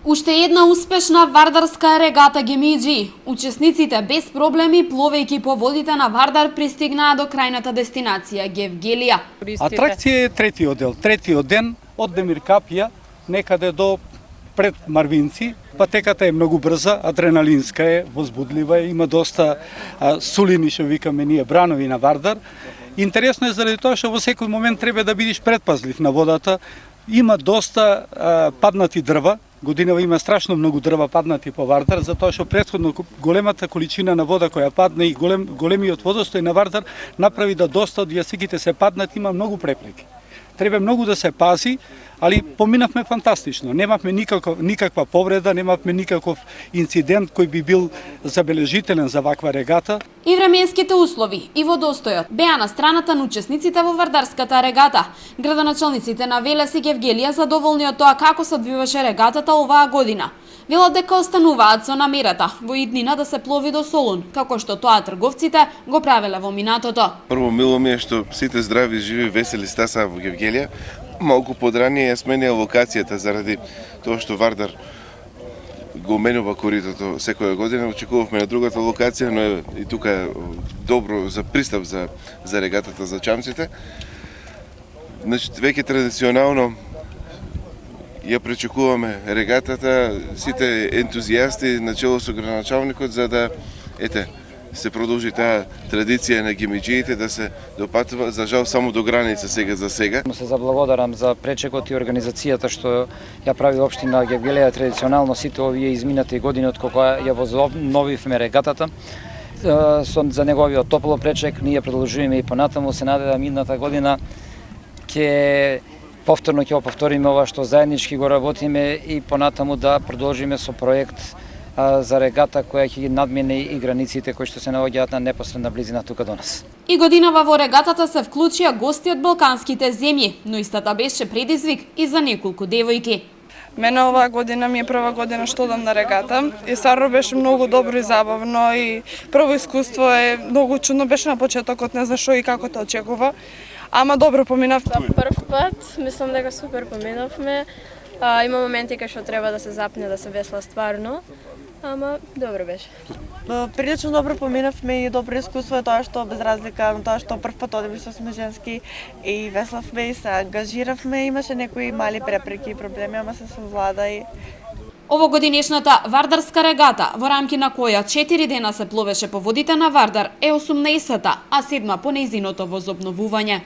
Уште една успешна вардарска регата Гемиџи. Учесниците без проблеми, пловејќи по водите на Вардар, пристигнаа до крајната дестинација Гевгелија. Атракција е третиот ден од Демиркапија некаде до пред Марвинци. Патеката е многу брза, адреналинска е, возбудлива е, има доста сулини, што викаме ние, бранови на Вардар. Интересно е заради тоа што во секој момент треба да бидеш предпазлив на водата. Има доста паднати дрва. Годинава има страшно многу дрва паднати по Вардар, затоа што претходно големата количина на вода која падна и големиот водостој на Вардар направи да доста од јасиките се паднат, има многу препреки. Треба многу да се пази, али поминавме фантастично. Немавме никаква повреда, немавме никаков инцидент кој би бил забележителен за ваква регата. И временските услови и водостојот беа на страната на учесниците во Вардарската регата. Градоначалниците на Велес и Гевгелија задоволни од тоа како се одвиваше регатата оваа година. Велат дека остануваат со намерата во иднина да се плови до Солун, како што тоа трговците го правеле во минатото. Прво, мило ми е што сите здрави, живи, весели стаса во Гевгелија. Малку подранije ја сменија локацијата заради тоа што Вардар го менува коритото секоја година. Очекувавме на другата локација, но и тука е добро за пристап за регатата за чамците. Значи, веќе традиционално ја пречекуваме регатата, сите ентузијасти начело со градоначалникот за да се продолжи таа традиција на гемиџиите да се допатува, за жал само до граница за сега. Се заблагодарам за пречекот и организацијата што ја прави општина Гевгелија традиционално сите овие изминати години од кога ја возобновивме регатата. За неговиот топло пречек ние продолжуваме и понатаму, се надевам идната година повторно ќе повториме ова што заеднички го работиме и понатаму да продолжиме со проект за регата која ќе ги надмине и границите кои што се наоѓаат на непосредна близина тука до нас. И годинава во регатата се вклучија гости од балканските земји, но истата беше предизвик и за неколку девојки. Мене оваа година ми е прва година што одам на регата и стварно беше многу добро и забавно и прво искуство е многу чудно беше на почетокот, не знаеш што и како те очекува, ама добро поминав. За прв пат мислам дека супер поминавме. Има моменти кај што треба да се запне, да се весла стварно, ама добро беше. Прилично добро поминавме и добро искуство е тоа што без разлика на тоа што прв пат одиме што сме женски и веславме и се ангажиравме, имаше некои мали препреки и проблеми, ама се совлада и Овогодинешната Вардарска регата, во рамки на која 4 дена се пловеше по водите на Вардар, е 18-та, а 7 по нејзиното возобновување.